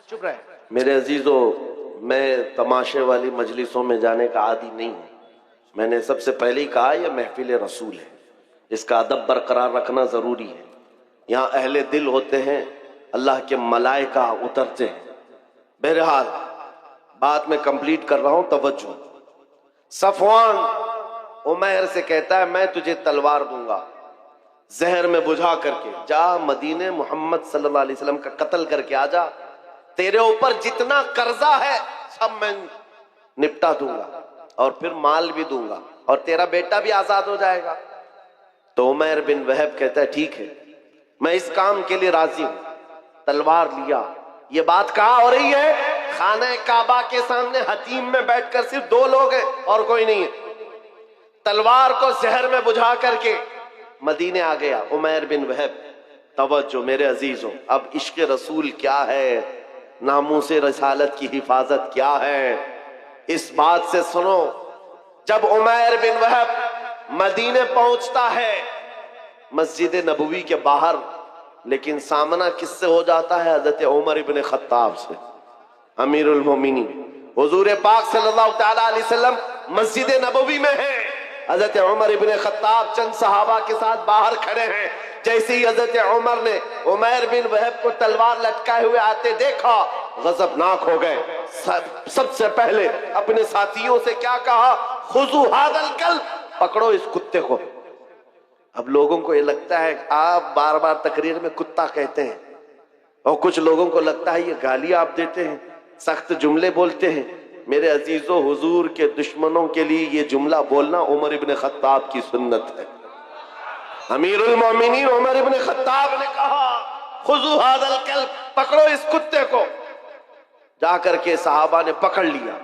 चुप रहे। मेरे अजीजों, मैं तमाशे वाली मजलिसों में जाने का आदी नहीं हूँ। मैंने सबसे पहले ही कहा यह महफिल रसूल है, इसका अदब बरकरार रखना जरूरी है। यहाँ अहले दिल होते हैं, अल्लाह के मलाइका उतरते हैं। बहरहाल बात मैं कंप्लीट कर रहा हूं, तवज्जो। सफवान उमैर से कहता है मैं तुझे तलवार दूंगा जहर में बुझा करके, जा मदीने मोहम्मद सल्लल्लाहु अलैहि वसल्लम का कत्ल करके आ जा, तेरे ऊपर जितना कर्जा है सब मैं निपटा दूंगा और फिर माल भी दूंगा और तेरा बेटा भी आजाद हो जाएगा। तो उमैर बिन वहब कहता है ठीक है, मैं इस काम के लिए राजी हूं। तलवार लिया। ये बात कहाँ हो रही है? खाना काबा के सामने हतीम में बैठकर सिर्फ दो लोग हैं और कोई नहीं है। तलवार को जहर में बुझा करके मदीने आ गया उमैर बिन वहब। तवज्जो मेरे अजीजों, अब इश्क रसूल क्या है, नामूसे रसालत की हिफाजत क्या है, इस बात से सुनो। जब उमैर बिन वहब मदीने पहुंचता है मस्जिद नबवी के बाहर, लेकिन सामना किससे हो जाता है? हजरत उमर इब्न खत्ताब से, अमीरुल मोमिनीन। हुजूर पाक सल्लल्लाहु तआला अलैहि वसल्लम मस्जिद नबवी में है, हजरत उमर इब्न खत्ताब चंद सहाबा के साथ बाहर खड़े हैं। जैसे ही हजरत उमर ने उमैर बिन वहब को तलवार लटकाए हुए आते देखा, गजबनाक हो गए। सबसे पहले अपने साथियों से क्या कहा? खुजू हादल कल्ब, पकड़ो इस कुत्ते को। अब लोगों को ये लगता है आप बार बार तकरीर में कुत्ता कहते हैं, और कुछ लोगों को लगता है ये गाली आप देते हैं, सख्त जुमले बोलते हैं। मेरे अजीजों, हुजूर के दुश्मनों के लिए ये जुमला बोलना उमर इब्न खत्ताब की सुन्नत है। अमीरुल मोमिनीन उमर इब्न खत्ताब ने कहा खुजू हादल कल्ब, पकड़ो इस कुत्ते को। जाकर के सहाबा ने पकड़ लिया,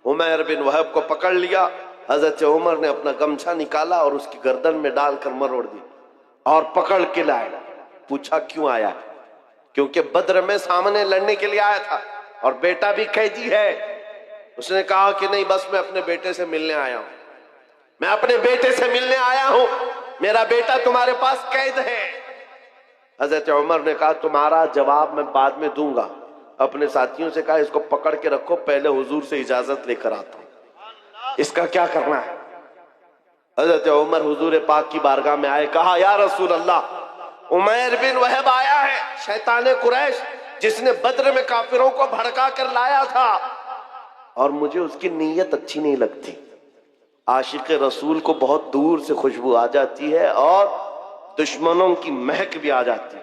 उमैर बिन वहब को पकड़ लिया। हजरत उमर ने अपना गमछा निकाला और उसकी गर्दन में डालकर मरोड़ दिया और पकड़ के लाया। पूछा क्यों आया? क्योंकि बद्र में सामने लड़ने के लिए आया था और बेटा भी कैदी है। उसने कहा कि नहीं, बस मैं अपने बेटे से मिलने आया हूं, मैं अपने बेटे से मिलने आया हूं, मेरा बेटा तुम्हारे पास कैद है। हजरत उमर ने कहा तुम्हारा जवाब मैं बाद में दूंगा। अपने साथियों से कहा इसको पकड़ के रखो, पहले हुजूर से इजाजत लेकर आता हूं, इसका क्या करना है। हजरत उमर हुजूर पाक की बारगाह में आए, कहा या रसूल अल्लाह, उमैर बिन वहब आया है, शैतान कुरैश जिसने बद्र में काफिरों को भड़का कर लाया था, और मुझे उसकी नीयत अच्छी नहीं लगती। आशिक रसूल को बहुत दूर से खुशबू आ जाती है और दुश्मनों की महक भी आ जाती है।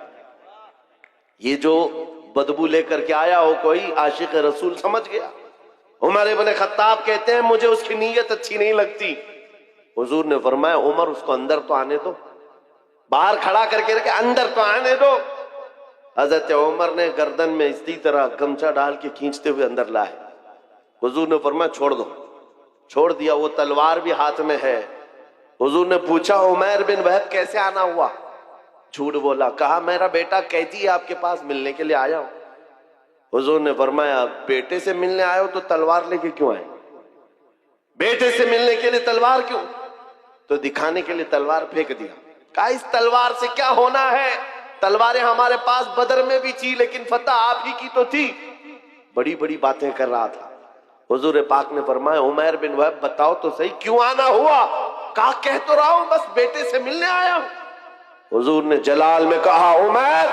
ये जो बदबू लेकर के आया हो कोई, आशिक रसूल समझ गया। उमर इब्न खत्ताब कहते हैं मुझे उसकी नीयत अच्छी नहीं लगती। हुजूर ने फरमाया उमर उसको अंदर तो आने दो, बाहर खड़ा करके रखे, अंदर तो आने दो। हजरत उमर ने गर्दन में इसी तरह गमछा डाल के खींचते हुए अंदर लाए। हुजूर ने फरमाया छोड़ दो। छोड़ दिया, वो तलवार भी हाथ में है। हुजूर ने पूछा उमैर बिन वहब कैसे आना हुआ? झूठ बोला, कहा मेरा बेटा कैदी है, आपके पास मिलने के लिए आया हूं। हुजूर ने फरमाया बेटे से मिलने आए हो तो तलवार लेके क्यों आए? बेटे से मिलने के लिए तलवार क्यों? तो दिखाने के लिए तलवार फेंक दिया। कहा इस तलवार से क्या होना है? तलवारें हमारे पास बदर में भी थी, लेकिन फतह आप ही की तो थी। बड़ी बड़ी बातें कर रहा था। हुजूर पाक ने फरमाया उमैर बिन वहब बताओ तो सही क्यों आना हुआ? कहा कह तो रहा हूं बस बेटे से मिलने आया हूं। हुजूर ने जलाल में कहा उमैर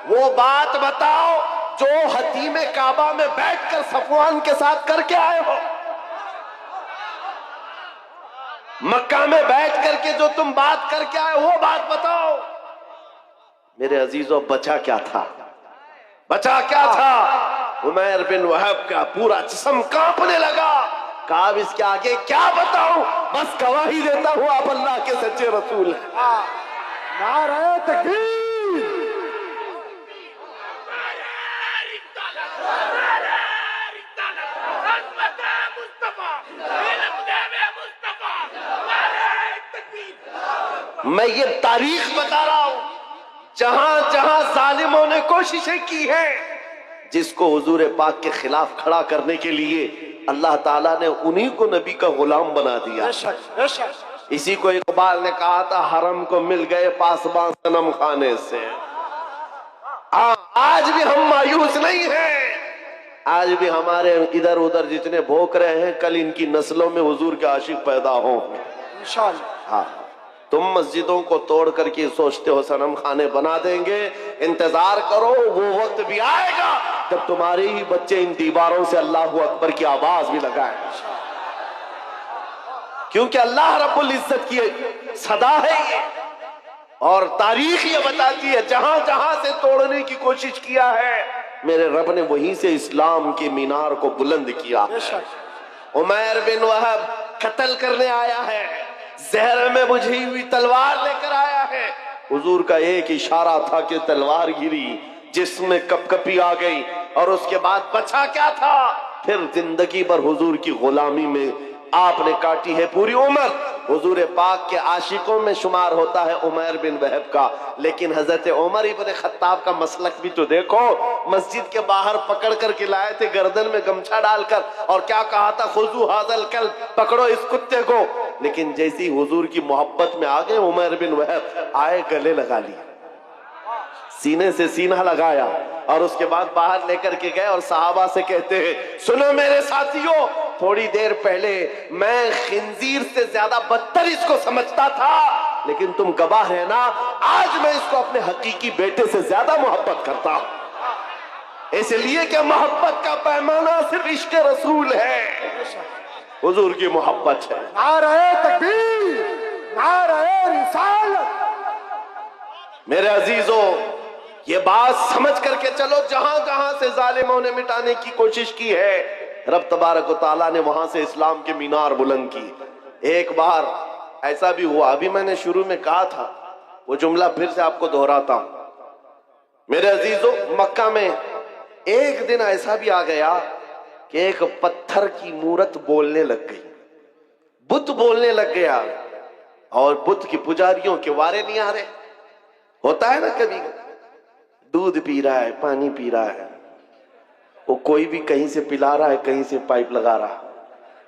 वो बात बताओ जो हतीम काबा में बैठकर सफवान के साथ करके आए हो। मक्का में बैठ करके जो तुम बात करके आए वो बात बताओ। मेरे अजीजों, बचा क्या था? बचा क्या था? उमैर बिन वहब का पूरा जिस्म कांपने लगा। कहा इसके आगे क्या बताऊं, बस गवाही देता हूं आप अल्लाह के सच्चे रसूल हैं। नारे तकबीर। मैं ये तारीख बता रहा हूं, जहां जहां जालिमों ने कोशिशें की हैं, जिसको हुजूर पाक के खिलाफ खड़ा करने के लिए अल्लाह ताला ने उन्हीं को नबी का गुलाम बना दिया। इसी को इकबाल ने कहा था हरम को मिल गए पासबां सनम खाने से। आज भी हम मायूस नहीं हैं। आज भी हमारे इधर उधर जितने भोंक रहे हैं, कल इनकी नस्लों में हुजूर के आशिक पैदा हो इंशाअल्लाह। हाँ, तुम मस्जिदों को तोड़ करके सोचते हो सनम खाने बना देंगे, इंतजार करो, वो वक्त भी आएगा जब तुम्हारे ही बच्चे इन दीवारों से अल्लाह अकबर की आवाज भी लगाए, क्योंकि अल्लाह रब्बुल इज्जत की सदा है ये। और तारीख ये बताती है जहां जहां से तोड़ने की कोशिश किया है, मेरे रब ने वहीं से इस्लाम के मीनार को बुलंद किया। उमैर बिन वहब कत्ल करने आया है, जहर में बुझी हुई तलवार लेकर आया है। हुजूर का एक इशारा था कि तलवार गिरी, जिसमें कपकपी आ गई, और उसके बाद बचा क्या था? फिर जिंदगी भर हुजूर की गुलामी में आपने काटी है पूरी उम्र। हुजूर पाक के आशिकों में शुमार होता है उमैर बिन वहब का, लेकिन हजरत उमर इब्न खत्ताब का मसलक भी तो देखो। मस्जिद के बाहर पकड़ कर के लाए थे, गर्दन में गमछा डालकर, और क्या कहा था? खुजू हाजल कल्ब, पकड़ो इस कुत्ते को। लेकिन जैसी हुजूर की मोहब्बत में आ गए उमैर बिन वहब, आए गले लगा लिया, सीने से सीना लगाया, और उसके बाद बाहर लेकर के गए और सहाबा से कहते हैं, सुनो मेरे साथियों, थोड़ी देर पहले मैं खिंजीर से ज्यादा बदतर इसको समझता था, लेकिन तुम गवाह है ना, आज मैं इसको अपने हकीकी बेटे से ज्यादा मोहब्बत करता हूं। इसलिए कि मोहब्बत का पैमाना सिर्फ इश्क रसूल है, हुजूर की मोहब्बत है। नारे तकबीर, नारे रिसालत। मेरे अजीजों, ये बात समझ करके चलो, जहां जहां से जालिमों ने मिटाने की कोशिश की है, रब तबारक व तआला ने वहां से इस्लाम के मीनार बुलंद की। एक बार ऐसा भी हुआ, अभी मैंने शुरू में कहा था, वो जुमला फिर से आपको दोहराता हूं। मेरे अजीजों, मक्का में एक दिन ऐसा भी आ गया कि एक पत्थर की मूरत बोलने लग गई, बुत बोलने लग गया, और बुत की पुजारियों के वारे नहीं आ रहे। होता है ना, कभी दूध पी रहा है, पानी पी रहा है, वो कोई भी कहीं से पिला रहा है, कहीं से पाइप लगा रहा है,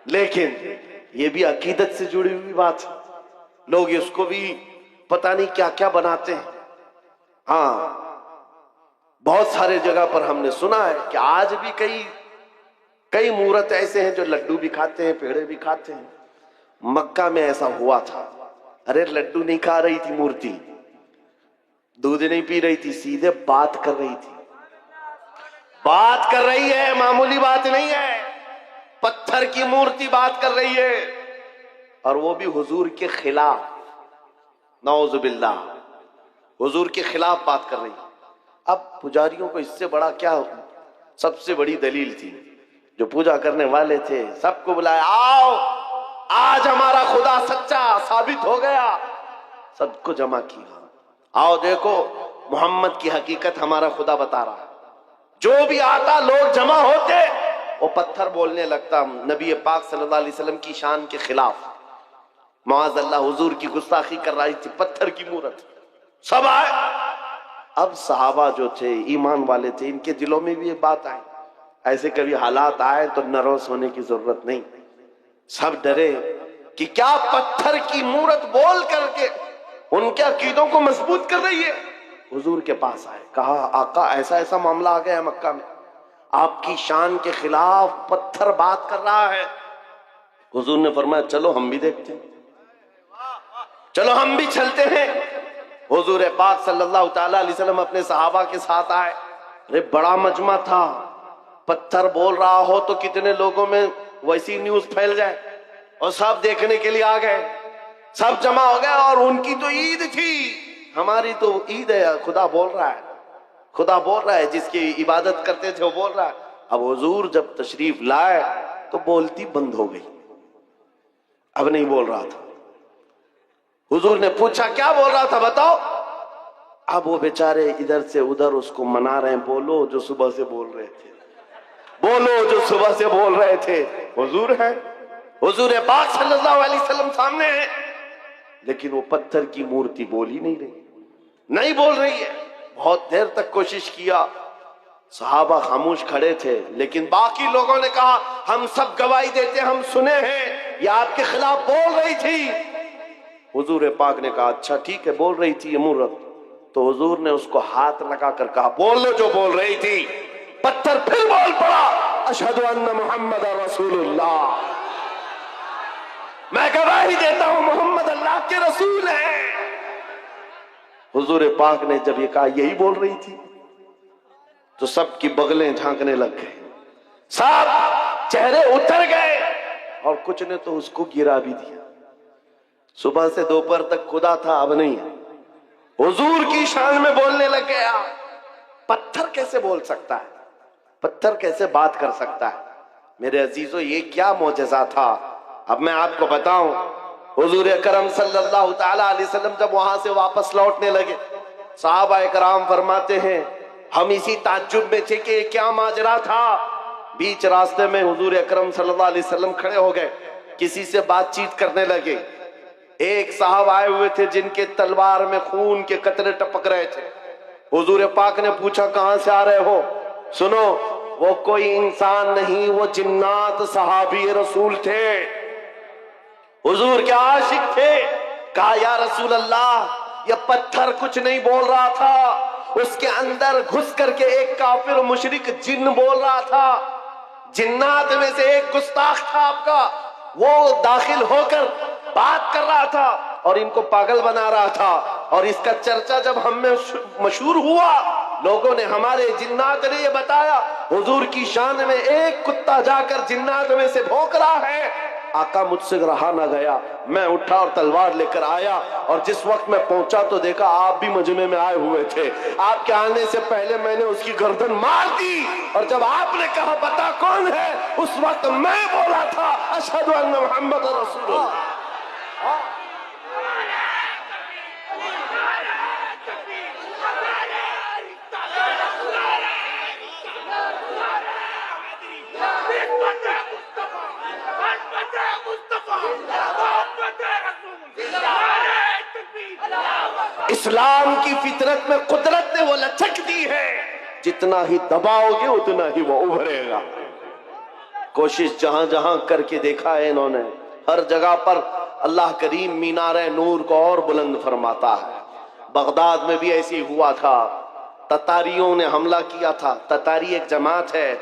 लेकिन ये भी अकीदत से जुड़ी हुई बात है। लोग इसको भी पता नहीं क्या क्या बनाते हैं। हाँ, बहुत सारे जगह पर हमने सुना है कि आज भी कई मूर्त ऐसे हैं जो लड्डू भी खाते हैं, पेड़े भी खाते हैं। मक्का में ऐसा हुआ था। अरे लड्डू नहीं खा रही थी मूर्ति, दूध नहीं पी रही थी, सीधे बात कर रही थी। बात कर रही है, मामूली बात नहीं है, पत्थर की मूर्ति बात कर रही है, और वो भी हुजूर के खिलाफ। नौजुबिल्लाह, हुजूर के खिलाफ बात कर रही है। अब पुजारियों को इससे बड़ा क्या, सबसे बड़ी दलील थी, जो पूजा करने वाले थे सबको बुलाया, आओ आज हमारा खुदा सच्चा साबित हो गया। सबको जमा किया, आओ देखो मोहम्मद की हकीकत हमारा खुदा बता रहा है। जो भी आता लोग जमा होते, वो पत्थर बोलने लगता नबी पाक सल्लल्लाहु अलैहि वसल्लम की शान के खिलाफ। माअज़ल्लाह हुजूर की गुस्ताखी कर रही थी पत्थर की मूरत। सब आए। अब सहाबा जो थे, ईमान वाले थे, इनके दिलों में भी ये बात आई। ऐसे कभी हालात आए तो नर्वस होने की जरूरत नहीं। सब डरे कि क्या पत्थर की मूरत बोल करके उनके अकीदों को मजबूत कर रही है। हुजूर के पास आए, कहा आका ऐसा ऐसा मामला आ गया है मक्का में, आपकी शान के खिलाफ पत्थर बात कर रहा है। हुजूर ने फरमाया चलो हम भी देखते हैं, चलो हम भी चलते हैं। हुजूर पाक सल्लल्लाहु ताला अलैहि वसल्लम अपने सहाबा के साथ आए। अरे बड़ा मजमा था, पत्थर बोल रहा हो तो कितने लोगों में वैसी न्यूज फैल जाए, और सब देखने के लिए आ गए, सब जमा हो गए। और उनकी तो ईद थी, हमारी तो ईद है। खुदा बोल रहा है, खुदा बोल रहा है, जिसकी इबादत करते थे वो बोल रहा है। अब हुजूर जब तशरीफ लाए तो बोलती बंद हो गई, अब नहीं बोल रहा था। हुजूर ने पूछा क्या बोल रहा था बताओ। अब वो बेचारे इधर से उधर उसको मना रहे हैं, बोलो जो सुबह से बोल रहे थे, बोलो जो सुबह से बोल रहे थे। हुजूर है, हुजूर पाक सल्लल्लाहु अलैहि वसल्लम सामने है, लेकिन वो पत्थर की मूर्ति बोल ही नहीं रही, नहीं बोल रही है। बहुत देर तक कोशिश किया, सहाबा खामोश खड़े थे, लेकिन बाकी लोगों ने कहा हम सब गवाही देते, हम सुने हैं ये आपके खिलाफ बोल रही थी। हुजूर पाक ने कहा अच्छा ठीक है, बोल रही थी ये मूर्त। तो हुजूर ने उसको हाथ लगाकर कहा बोल लो जो बोल रही थी। पत्थर फिर बोल पड़ा, अशहदु अन्ना मुहम्मद रसूलुल्लाह, मैं गवाही देता हूं मोहम्मद अल्लाह के रसूल हैं। हुजूर पाक ने जब ये कहा यही बोल रही थी तो सबकी बगलें झांकने लग गए, सब चेहरे उतर गए और कुछ ने तो उसको गिरा भी दिया। सुबह से दोपहर तक खुदा था, अब नहीं है। हुजूर की शान में बोलने लग गया। पत्थर कैसे बोल सकता है, पत्थर कैसे बात कर सकता है? मेरे अजीजों, ये क्या मौजज़ा था। अब मैं आपको बताऊं, हुजूर अकरम सल्लल्लाहु ताला अलैहि वसल्लम जब वहां से वापस लौटने लगे, सहाबा इकराम फरमाते हैं हम इसी ताज्जुब में थे कि क्या माजरा था। बीच रास्ते में हुजूर अकरम सल्लल्लाहु अलैहि वसल्लम खड़े हो गए, किसी से बातचीत करने लगे। एक साहब आए हुए थे जिनके तलवार में खून के कतरे टपक रहे थे। हुजूर पाक ने पूछा कहां से आ रहे हो? सुनो, वो कोई इंसान नहीं, वो जिन्नात सहाबी रसूल थे, हुजूर के आशिक थे। कहा या रसूल अल्लाह, ये पत्थर कुछ नहीं बोल रहा था, उसके अंदर घुस करके एक काफिर मुशरिक जिन्न बोल रहा था। जिन्नात में से एक गुस्ताख था आपका, वो दाखिल होकर बात कर रहा था और इनको पागल बना रहा था। और इसका चर्चा जब हम में मशहूर हुआ, लोगों ने, हमारे जिन्नात ने ये बताया, हुजूर की शान में एक कुत्ता जाकर जिन्नात में से भौंक रहा है। आका मुझसे रहा ना गया, मैं उठा और तलवार लेकर आया और जिस वक्त मैं पहुंचा तो देखा आप भी मजमे में आए हुए थे। आपके आने से पहले मैंने उसकी गर्दन मार दी और जब आपने कहा बता कौन है, उस वक्त मैं बोला था अशहदु अन्ना मुहम्मद रसूलुल्लाह। इस्लाम की फितरत में कुदरत ने वो लचक दी है, जितना ही दबाओगे उतना ही वो उभरेगा। कोशिश जहां जहां करके देखा है इन्होंने, हर जगह पर अल्लाह करीम मीनारे नूर को और बुलंद फरमाता है। बगदाद में भी ऐसे ही हुआ था, ततारियों ने हमला किया था। ततारी एक जमात है,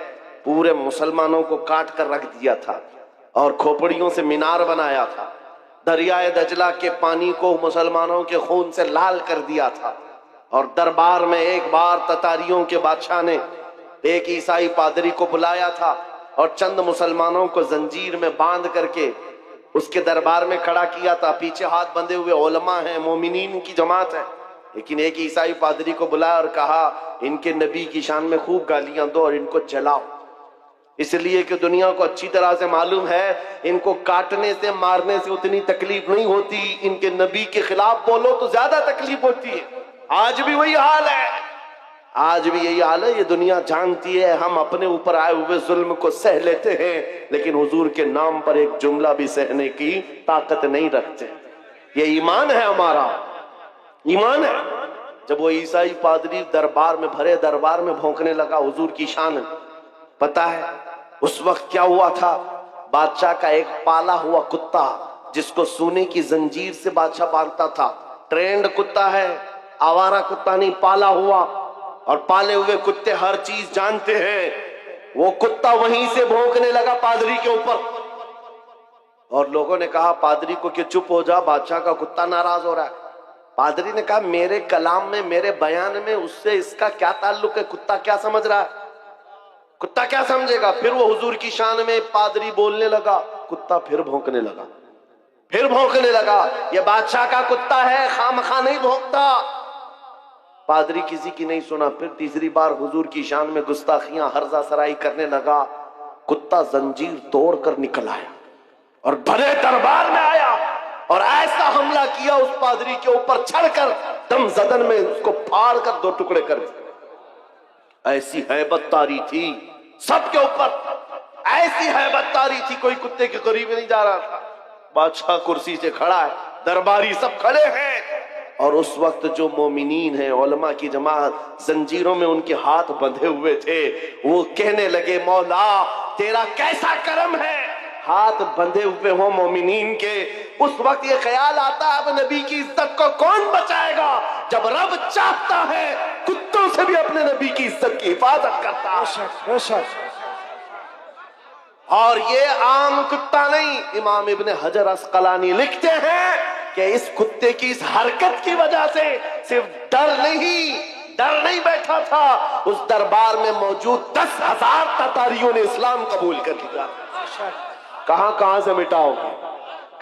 पूरे मुसलमानों को काट कर रख दिया था और खोपड़ियों से मीनार बनाया था। दरियाए दजला के पानी को मुसलमानों के खून से लाल कर दिया था। और दरबार में एक बार ततारियों के बादशाह ने एक ईसाई पादरी को बुलाया था और चंद मुसलमानों को जंजीर में बांध करके उसके दरबार में खड़ा किया था। पीछे हाथ बंधे हुए उलमा हैं, मोमिनीन की जमात है, लेकिन एक ईसाई पादरी को बुलाया और कहा इनके नबी की शान में खूब गालियां दो और इनको जलाओ, इसलिए कि दुनिया को अच्छी तरह से मालूम है इनको काटने से मारने से उतनी तकलीफ नहीं होती, इनके नबी के खिलाफ बोलो तो ज्यादा तकलीफ होती है। आज भी वही हाल है, आज भी यही हाल है। ये दुनिया जानती है हम अपने ऊपर आए हुए जुल्म को सह लेते हैं, लेकिन हुजूर के नाम पर एक जुमला भी सहने की ताकत नहीं रखते। ये ईमान है हमारा, ईमान है। जब वो ईसाई पादरी दरबार में, भरे दरबार में भौंकने लगा हुजूर की शान, पता है उस वक्त क्या हुआ था? बादशाह का एक पाला हुआ कुत्ता, जिसको सोने की जंजीर से बादशाह बांधता था, ट्रेंड कुत्ता है, आवारा कुत्ता नहीं, पाला हुआ। और पाले हुए कुत्ते हर चीज जानते हैं। वो कुत्ता वहीं से भौंकने लगा पादरी के ऊपर और लोगों ने कहा पादरी को कि चुप हो जा, बादशाह का कुत्ता नाराज हो रहा है। पादरी ने कहा मेरे कलाम में, मेरे बयान में उससे इसका क्या ताल्लुक है? कुत्ता क्या समझ रहा है? कुत्ता क्या समझेगा? फिर वो हुजूर की शान में पादरी बोलने लगा, कुत्ता फिर भौंकने लगा, फिर भौंकने लगा। ये बादशाह का कुत्ता है, खामखा नहीं भौंकता। पादरी किसी की नहीं सुना। फिर तीसरी बार हुजूर की शान में गुस्ताखियां, हर्जा सराई करने लगा। कुत्ता जंजीर तोड़कर निकल आया और भरे दरबार में आया और ऐसा हमला किया उस पादरी के ऊपर, चढ़कर दम जदन में उसको फाड़ कर दो टुकड़े कर दिए। ऐसी हैबत तारी थी सबके ऊपर, ऐसी हैबत तारी थी, कोई कुत्ते के करीब नहीं जा रहा था। बादशाह कुर्सी से खड़ा है, दरबारी सब खड़े हैं और उस वक्त जो मोमिनीन है, उलमा की जमात, जंजीरों में उनके हाथ बंधे हुए थे, वो कहने लगे मौला तेरा कैसा करम है, हाथ बंधे हुए हो मोमिनीन के। उस वक्त ये ख्याल आता है अब नबी की इज्जत को कौन बचाएगा? जब रब चाहता है कुत्तों से भी अपने नबी की इज्जत की हिफाजत करता है। और ये आम कुत्ता नहीं, इमाम इब्ने हजर अस्कलानी लिखते हैं कि इस कुत्ते की इस हरकत की वजह से सिर्फ डर नहीं बैठा था, उस दरबार में मौजूद 10,000 ततारियों ने इस्लाम कबूल कर लिया। कहां से मिटाओगे,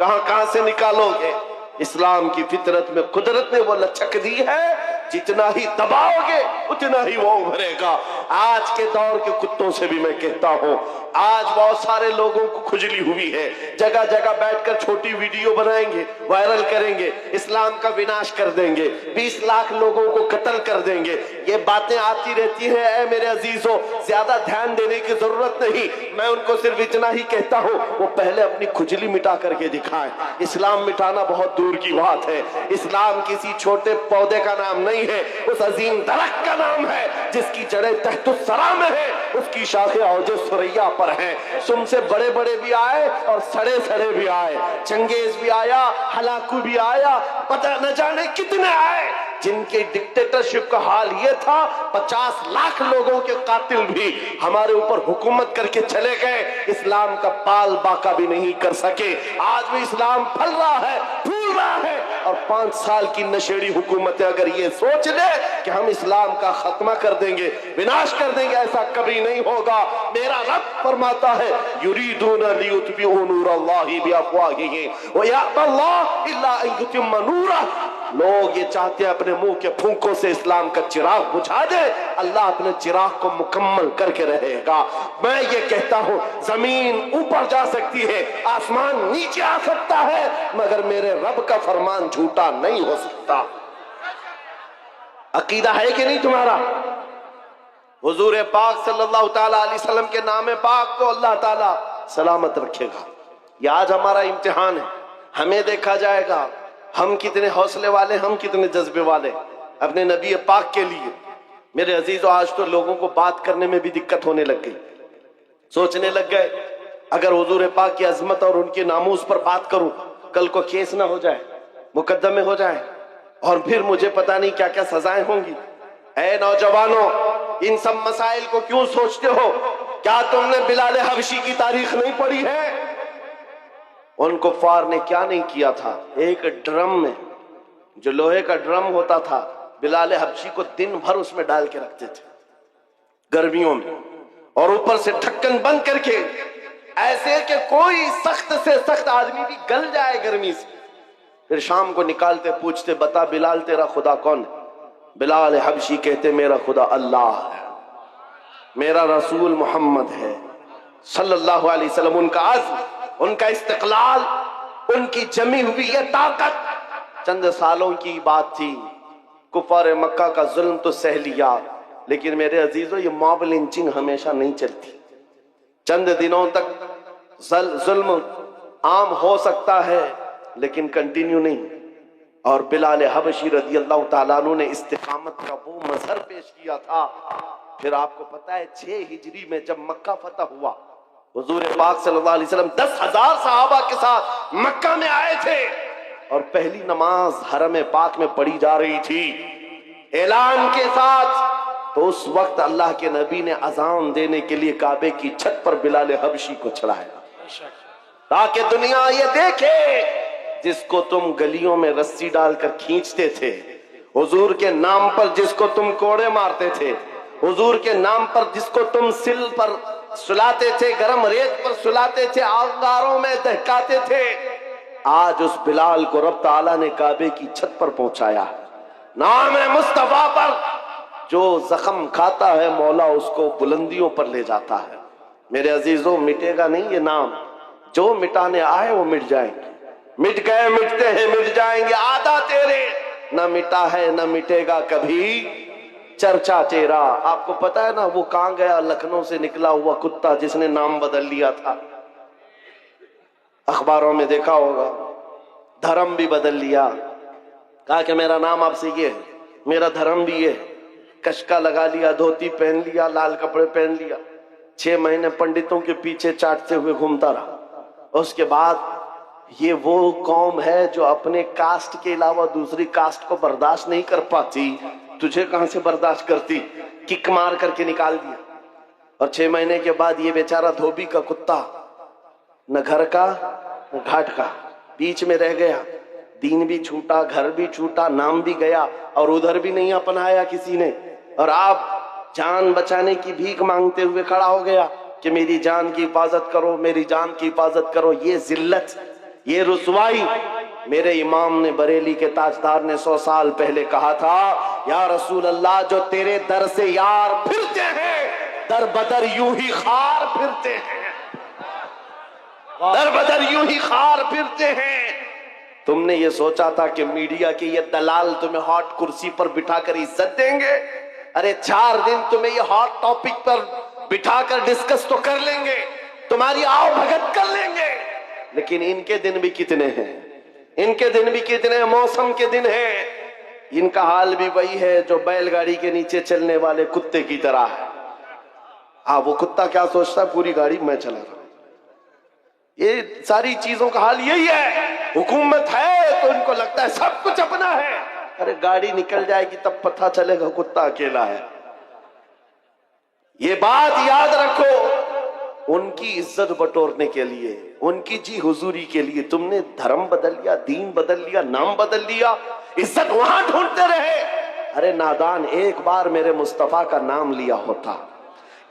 कहां से निकालोगे? इस्लाम की फितरत में कुदरत ने वो लचक दी है, जितना ही दबाओगे उतना ही वो उभरेगा। आज के दौर के कुत्तों से भी मैं कहता हूं, आज बहुत सारे लोगों को खुजली हुई है, जगह जगह बैठकर छोटी वीडियो बनाएंगे, वायरल करेंगे, इस्लाम का विनाश कर देंगे, 20 लाख लोगों को कत्ल कर देंगे। ये बातें आती रहती हैं। ऐ मेरे अजीजों, ज्यादा ध्यान देने की जरूरत नहीं, मैं उनको सिर्फ इतना ही कहता हूं, वो पहले अपनी खुजली मिटा करके दिखाएं। इस्लाम मिटाना बहुत दूर की बात है। इस्लाम किसी छोटे पौधे का नाम नहीं है, उस अजीम दरख्त का नाम है जिसकी जड़ें तहतुस सरा में है, उसकी शाखें औजे सुरैया पर हैं। तुमसे बड़े बड़े भी आए और सड़े सड़े भी आए, चंगेज भी आया, हलाकू भी आया, पता न जाने कितने आए, जिनके डिक्टेटरशिप का हाल ये था 50 लाख लोगों के कातिल भी हमारे ऊपर हुकूमत करके चले गए, इस्लाम का पाल बाका भी नहीं कर सके। आज भी इस्लाम फल रहा है, फूल रहा है, और 5 साल की नशेड़ी हुकूमतें अगर ये सोच ले कि हम इस्लाम का खात्मा कर देंगे, विनाश कर देंगे, ऐसा कभी नहीं होगा। मेरा रब फरमाता है, युरीदूना लियुत्बिउ नूरल्लाहि बिअफ़वाहिहिम व यअबल्लाहु इल्ला अन युतिम्मा नूरहु। लोग ये चाहते हैं अपने मुंह के फूंकों से इस्लाम का चिराग बुझा दे, अल्लाह अपने चिराग को मुकम्मल करके रहेगा। मैं ये कहता हूं, जमीन ऊपर जा सकती है, आसमान नीचे आ सकता है, मगर मेरे रब का फरमान झूठा नहीं हो सकता। अकीदा है कि नहीं तुम्हारा? हुजूर पाक सल्लल्लाहु ताला अलैहि वसल्लम के नाम पाक को अल्लाह ताला सलामत रखेगा। ये आज हमारा इम्तिहान है, हमें देखा जाएगा हम कितने हौसले वाले, हम कितने जज्बे वाले अपने नबी पाक के लिए। मेरे अजीजों, आज तो लोगों को बात करने में भी दिक्कत होने लग गई, सोचने लग गए अगर हुजूर पाक की अजमत और उनके नामूस पर बात करूं, कल को केस ना हो जाए, मुकदमे हो जाए, और फिर मुझे पता नहीं क्या क्या सजाएं होंगी। ऐ नौजवानों, इन सब मसाइल को क्यों सोचते हो? क्या तुमने बिलाल हबशी की तारीख नहीं पढ़ी है? उन कुफ्फार ने क्या नहीं किया था। एक ड्रम में, जो लोहे का ड्रम होता था, बिलाल हबशी को दिन भर उसमें डाल के रखते थे गर्मियों में, और ऊपर से ढक्कन बंद करके, ऐसे कि कोई सख्त से सख्त आदमी भी गल जाए गर्मी से। फिर शाम को निकालते, पूछते, बता बिलाल तेरा खुदा कौन है? बिलाल हबशी कहते, मेरा खुदा अल्लाह है, मेरा रसूल मोहम्मद है सल्लल्लाहु अलैहि वसल्लम। उनका अज़्म, उनका इस्तिक़लाल, उनकी जमी हुई ये ताकत चंद सालों की बात थी। कुफार मक्का का जुल्म तो सह लिया, लेकिन मेरे अजीजों, ये मॉब लिंचिंग हमेशा नहीं चलती। चंद दिनों तक जुल्म आम हो सकता है, लेकिन कंटिन्यू नहीं। और बिलाल हबशी रज़ियल्लाहु ताला अन्हु ने इस्तिकामत का वो मजहर पेश किया था। फिर आपको पता है 6 हिजरी में जब मक्का फतह हुआ, हुजूर पाक सल्लल्लाहु अलैहि वसल्लम 10,000 सहाबा के साथ मक्का में आए थे, और पहली नमाज हरम पाक में पढ़ी जा रही थी ऐलान के साथ। तो उस वक्त अल्लाह के नबी ने अजान देने के लिए काबे की छत पर बिलाल हबशी को चढ़ाया, ताकि दुनिया ये देखे, जिसको तुम गलियों में रस्सी डालकर खींचते थे, हुजूर के नाम पर जिसको तुम कोड़े मारते थे, हुजूर के नाम पर जिसको तुम सिल पर सुलाते थे, गरम रेत पर सुलाते थे, अंगारों में दहकाते थे, आज उस बिलाल को रब ताला ने काबे की छत पर पहुंचाया। नाम है मुस्तफा पर जो जख्म खाता है, मौला उसको बुलंदियों पर ले जाता है। मेरे अजीजों, मिटेगा नहीं ये नाम। जो मिटाने आए वो मिट जाएंगे, मिट गए, मिटते हैं, मिट जाएंगे। आधा तेरे, न मिटा है न मिटेगा कभी चर्चा तेरा। आपको पता है ना, वो कहां गया? लखनऊ से निकला हुआ कुत्ता जिसने नाम बदल लिया था, अखबारों में देखा होगा, धर्म भी बदल लिया, कहा कि मेरा नाम आपसे ये है, मेरा धर्म भी ये है, कशका लगा लिया, धोती पहन लिया, लाल कपड़े पहन लिया, 6 महीने पंडितों के पीछे चाटते हुए घूमता रहा। उसके बाद ये वो कौम है जो अपने कास्ट के अलावा दूसरी कास्ट को बर्दाश्त नहीं कर पाती, तुझे कहां से बर्दाश्त करती? किक मार करके निकाल दिया। और 6 महीने के बाद ये बेचारा धोबी का कुत्ता न घर का न घाट का, बीच में रह गया। दीन भी छूटा, घर भी छूटा, नाम भी गया, और उधर भी नहीं अपनाया किसी ने। और आप जान बचाने की भीख मांगते हुए खड़ा हो गया कि मेरी जान की हिफाजत करो, मेरी जान की हिफाजत करो। ये जिल्लत, ये रुसवाई। मेरे इमाम ने, बरेली के ताजदार ने 100 साल पहले कहा था, या रसूल अल्लाह, जो तेरे दर से यार फिरते हैं, दर बदर यूं ही खार फिरते हैं, दर बदर यूं ही खार फिरते हैं। तुमने ये सोचा था कि मीडिया के ये दलाल तुम्हें हॉट कुर्सी पर बिठाकर इज्जत देंगे? अरे 4 दिन तुम्हें ये हॉट टॉपिक पर बिठाकर डिस्कस तो कर लेंगे, तुम्हारी आओ भगत कर लेंगे, लेकिन इनके दिन भी कितने हैं, इनके दिन भी कितने मौसम के दिन हैं। इनका हाल भी वही है जो बैलगाड़ी के नीचे चलने वाले कुत्ते की तरह है। हाँ, वो कुत्ता क्या सोचता है, पूरी गाड़ी मैं चला रहा हूं। ये सारी चीजों का हाल यही है। हुकूमत है तो इनको लगता है सब कुछ अपना है। अरे गाड़ी निकल जाएगी तब पता चलेगा कुत्ता अकेला है। ये बात याद रखो, उनकी इज्जत बटोरने के लिए, उनकी जी हुजूरी के लिए तुमने धर्म बदल लिया, दीन बदल लिया, नाम बदल लिया, इज्जत वहां ढूंढते रहे। अरे नादान, एक बार मेरे मुस्तफा का नाम लिया होता,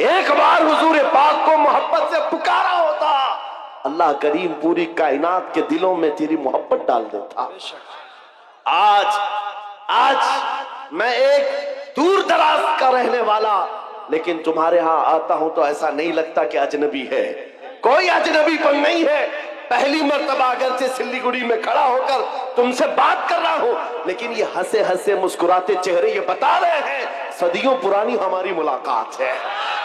एक बार हुजूर पाक को मोहब्बत से पुकारा होता, अल्लाह करीम पूरी कायनात के दिलों में तेरी मोहब्बत डाल देता। आज मैं एक दूर दराज का रहने वाला, लेकिन तुम्हारे यहां आता हूं तो ऐसा नहीं लगता कि अजनबी है। कोई अजनबीपन नहीं है। पहली मर्तबा अगर से सिल्लीगुड़ी में खड़ा होकर तुमसे बात कर रहा हूं, लेकिन ये हंसे हंसे मुस्कुराते चेहरे ये बता रहे हैं सदियों पुरानी हमारी मुलाकात है,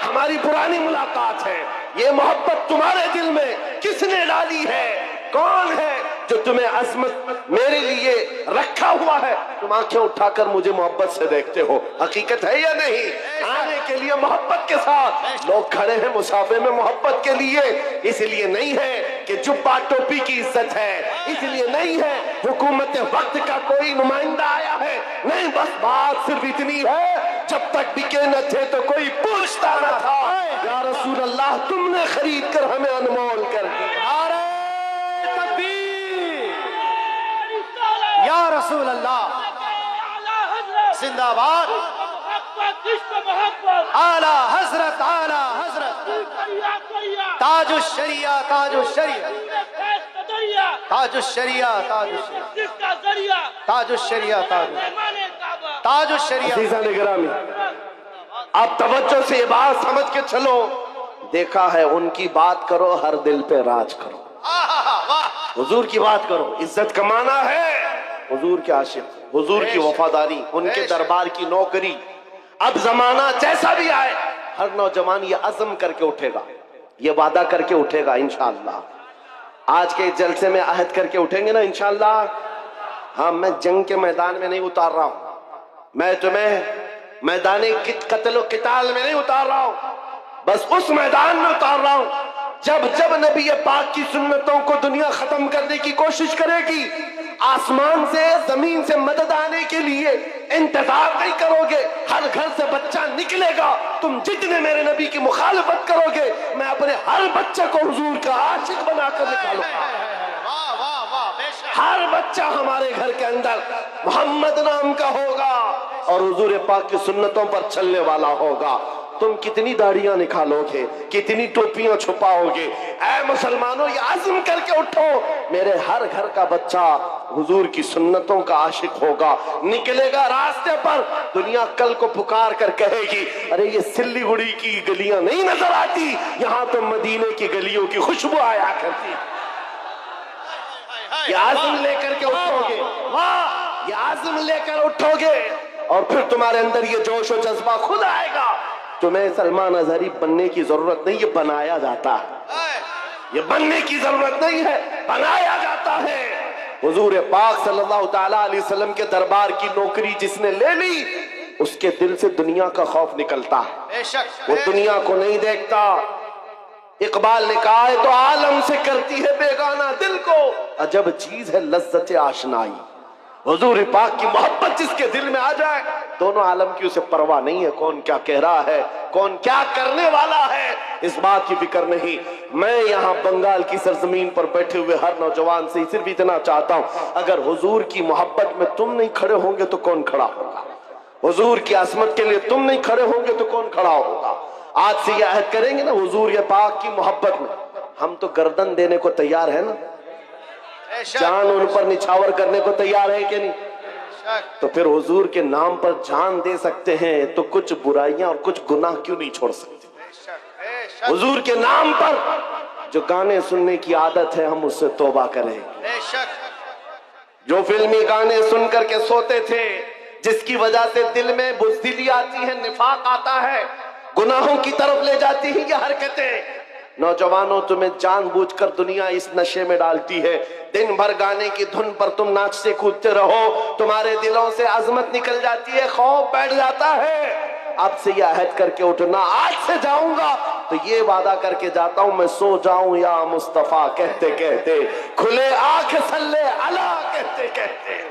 हमारी पुरानी मुलाकात है। ये मोहब्बत तुम्हारे दिल में किसने डाली है? कौन है जो तुम्हें अजमत मेरे लिए रखा हुआ है? तुम आंखें उठाकर मुझे मोहब्बत से देखते हो, हकीकत है या नहीं? आने के लिए मोहब्बत के साथ लोग खड़े हैं मुसाफे में मोहब्बत के लिए। इसलिए नहीं है कि जुब्बा टोपी की इज्जत है, इसलिए नहीं है हुकूमत वक्त का कोई नुमाइंदा आया है, नहीं, बस बात सिर्फ इतनी है, जब तक बिके न थे तो कोई पूछता न था। या रसूल अल्लाह, तुमने खरीद कर हमें अनमोल कर दिया। या रसूल अल्लाह, जिंदाबाद। आला हजरत, आला हजरत, ताजुश शरिया, ताजुश शरिया, ताजुश शरिया, ताजुश शरिया, ताजुश शरिया, ताजुश शरिया। अज़ीज़ान गिरामी, आप तवज्जो से ये बात समझ के चलो। देखा है, उनकी बात करो, हर दिल पे राज करो। हुजूर की बात करो, इज्जत कमाना है, हुजूर के आशिक, हुजूर की वफादारी, उनके दरबार की नौकरी। अब जमाना जैसा भी आए, हर नौजवान ये अज़म करके उठेगा, ये वादा करके उठेगा इंशाअल्लाह। आज के जलसे में अहद करके उठेंगे ना इंशाअल्लाह। हाँ, मैं जंग के मैदान में नहीं उतार रहा हूं, मैं तुम्हें मैदान कत्ल व किताल में नहीं उतार रहा हूं, बस उस मैदान में उतार रहा हूं जब जब नबी पाक की सुन्नतों को दुनिया खत्म करने की कोशिश करेगी, आसमान से जमीन से मदद आने के लिए इंतजार नहीं करोगे। हर घर से बच्चा निकलेगा, तुम जितने मेरे नबी की मुखालिफत करोगे, मैं अपने हर बच्चे को हुजूर का आशिक बनाकर निकालूंगा। हर बच्चा हमारे घर के अंदर मोहम्मद नाम का होगा और हुजूर पाक की सुन्नतों पर चलने वाला होगा। तुम कितनी दाढ़ियां निकालोगे, कितनी टोपियां छुपाओगे? ऐ मुसलमानों, ये आज़म करके उठो, मेरे हर घर का बच्चा हुजूर की सुन्नतों का आशिक होगा, निकलेगा रास्ते पर। दुनिया कल को पुकार कर कहेगी, अरे ये सिल्लीगुड़ी की गलियां नहीं नजर आती, यहाँ तो मदीने की गलियों की खुशबू आया करती। ये आज़म लेकर के उठोगे, वाह, ये आज़म लेकर उठोगे और फिर तुम्हारे अंदर ये जोश और जज्बा खुद आएगा। तुम्हें सलमान अजहरी बनने की जरूरत नहीं, ये बनाया जाता है। ये बनने की जरूरत नहीं है, बनाया जाता है। हुजूर पाक सल्लल्लाहु तआला अलैहि वसल्लम के दरबार की नौकरी जिसने ले ली, उसके दिल से दुनिया का खौफ निकलता है, वो दुनिया को नहीं देखता। इकबाल ने कहा है, तो आलम से करती है बेगाना दिल को, अजब चीज है लज्जत आशनाई। हुजूर पाक की मोहब्बत जिसके दिल में आ जाए, दोनों आलम की उसे परवाह नहीं है कौन क्या कह रहा है, कौन क्या करने वाला है, इस बात की फिक्र नहीं। मैं यहाँ बंगाल की सरजमीन पर बैठे हुए हर नौजवान से सिर्फ इतना चाहता हूँ, अगर हुजूर की मोहब्बत में तुम नहीं खड़े होंगे तो कौन खड़ा होगा? हुजूर की अजमत के लिए तुम नहीं खड़े होंगे तो कौन खड़ा होगा? आज से यह अहद करेंगे ना, हुजूर ये पाक की मोहब्बत में हम तो गर्दन देने को तैयार है ना, जान उन पर निछावर करने को तैयार है कि नहीं? तो फिर हुजूर के नाम पर जान दे सकते हैं तो कुछ बुराइयां और कुछ गुनाह क्यों नहीं छोड़ सकते? हुजूर के नाम पर जो गाने सुनने की आदत है हम उससे तौबा करें। जो फिल्मी गाने सुन करके सोते थे, जिसकी वजह से दिल में बुज़दिली आती है, निफाक आता है, गुनाहों की तरफ ले जाती है ये हरकतें। नौजवानों, तुम्हें जानबूझकर दुनिया इस नशे में डालती है। दिन भर गाने की धुन पर तुम नाचते कूदते रहो, तुम्हारे दिलों से अजमत निकल जाती है, खौफ बैठ जाता है। अब से यह अहद करके उठना, आज से जाऊंगा तो ये वादा करके जाता हूं, मैं सो जाऊं या मुस्तफा कहते कहते, खुले आंख सल्ले अला कहते कहते।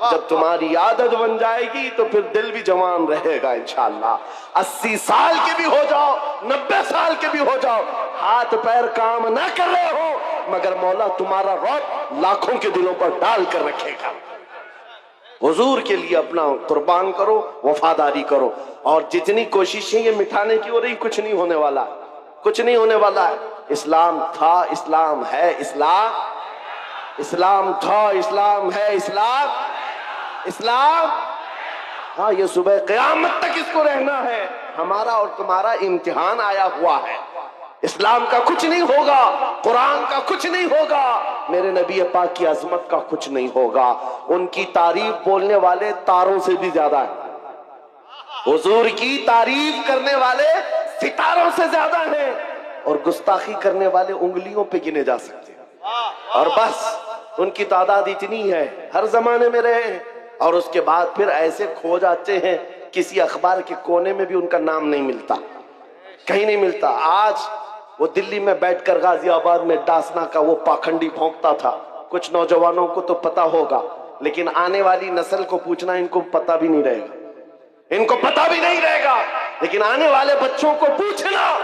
जब तुम्हारी आदत बन जाएगी तो फिर दिल भी जवान रहेगा इंशाअल्लाह। 80 साल के भी हो जाओ, 90 साल के भी हो जाओ, हाथ पैर काम ना कर रहे हो, मगर मौला तुम्हारा रौब लाखों के दिलों पर डाल कर रखेगा। हुजूर के लिए अपना कुर्बान करो, वफादारी करो, और जितनी कोशिशें ये मिटाने की हो रही, कुछ नहीं होने वाला, कुछ नहीं होने वाला है। इस्लाम था, इस्लाम है, इस्लाम था, इस्लाम है, इस्लाम। हाँ, ये सुबह क़यामत तक इसको रहना है। हमारा और तुम्हारा इम्तिहान आया हुआ है। इस्लाम का कुछ नहीं होगा, कुरान का कुछ नहीं होगा, मेरे नबी पाक की अजमत का कुछ नहीं होगा। उनकी तारीफ बोलने वाले तारों से भी ज्यादा है, हुजूर की तारीफ करने वाले सितारों से ज्यादा हैं, और गुस्ताखी करने वाले उंगलियों पे गिने जा सकते हैं। और बस उनकी तादाद इतनी है, हर जमाने में रहे, और उसके बाद फिर ऐसे खो जाते हैं, किसी अखबार के कोने में भी उनका नाम नहीं मिलता, कहीं नहीं मिलता। आज वो दिल्ली में बैठकर गाजियाबाद में डासना का वो पाखंडी भौंकता था। कुछ नौजवानों को तो पता होगा, लेकिन आने वाली नस्ल को पूछना, इनको पता भी नहीं रहेगा, इनको पता भी नहीं रहेगा। लेकिन आने वाले बच्चों को पूछना,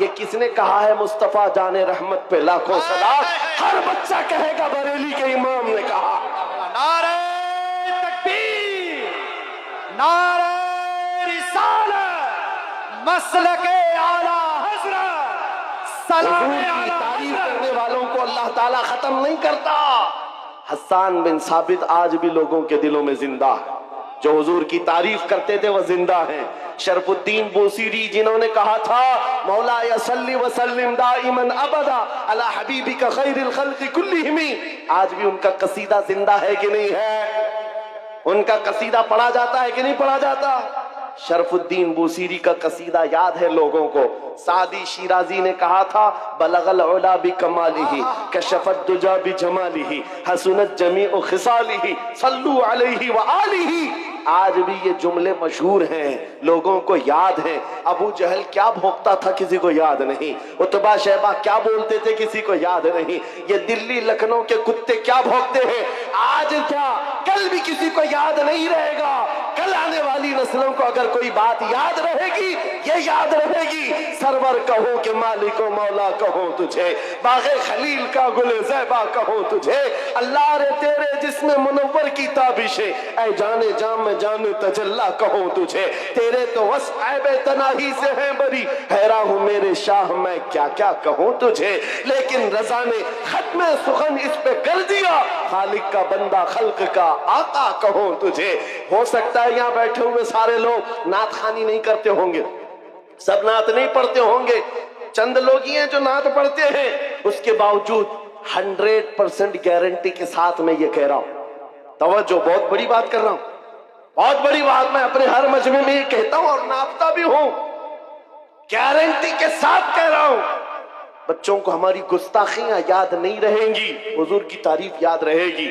ये किसने कहा है मुस्तफा जाने रहमत पे लाखों सलाम, हर बच्चा कहेगा बरेली के इमाम ने कहा। नारे तकबीर, नारे रिसालत, मसलके आला हज़रत, सलाम की तारीफ करने वालों को अल्लाह ताला खत्म नहीं करता। हसन बिन साबित आज भी लोगों के दिलों में जिंदा है, जो हुजूर की तारीफ करते थे वह जिंदा हैं। शरफुद्दीन बूसीरी, जिन्होंने कहा था मौला यसल्ली व सल्लिम दाइमन अबदा अला हबीबिका खैरिल खल्क़ि कुल्लिहिम, आज भी उनका कसीदा जिंदा है कि नहीं है? उनका कसीदा पढ़ा जाता है कि नहीं पढ़ा जाता? शरफुद्दीन बूसीरी का कसीदा याद है लोगों को। सादी शिराजी ने कहा था बलगल उला बि कमालिही कशफत दुजा बि जमालिही हसनत जमीउ खिसालिही सल्लू अलैहि व आलिही। आज भी ये जुमले मशहूर हैं, लोगों को याद हैं। अबू जहल क्या भौंकता था किसी को याद नहीं, उतबा शैबा क्या बोलते थे किसी को याद नहीं, ये दिल्ली लखनऊ के कुत्ते क्या भौंकते हैं आज क्या कल भी किसी को याद नहीं रहेगा। कल आने वाली नस्लों को अगर कोई बात याद रहेगी, ये याद रहेगी, सरवर कहो कि मालिको मौला कहो तुझे, बागे खलील का गुले ज़ैबा कहो तुझे, अल्लाह रे तेरे जिस्म मुनव्वर की ताबिशे, ऐ जाने जाम में जाने तजल्ला कहो तुझे, तेरे तो वस ऐबे तनाही से है बरी, हैरान हूँ मेरे शाह मैं क्या क्या कहूँ तुझे। लेकिन रज़ा ने खत्म सुखन इस पे कर दिया, खालिक का बंदा खल्क का आका कहो तुझे। हो सकता है यहाँ बैठे हुए सारे लोग नात खानी नहीं करते होंगे, सब नात नहीं पढ़ते होंगे, चंद लोग ही हैं जो नात पढ़ते हैं। उसके बावजूद 100% गारंटी के साथ मैं ये कह रहा हूं, तवज्जो, बहुत बड़ी बात कर रहा हूं, बहुत बड़ी बात मैं अपने हर मजमे में ये कहता हूं और नापता भी हूं, गारंटी के साथ कह रहा हूं। बच्चों को हमारी गुस्ताखियां याद नहीं रहेंगी, हुजूर की तारीफ याद रहेगी।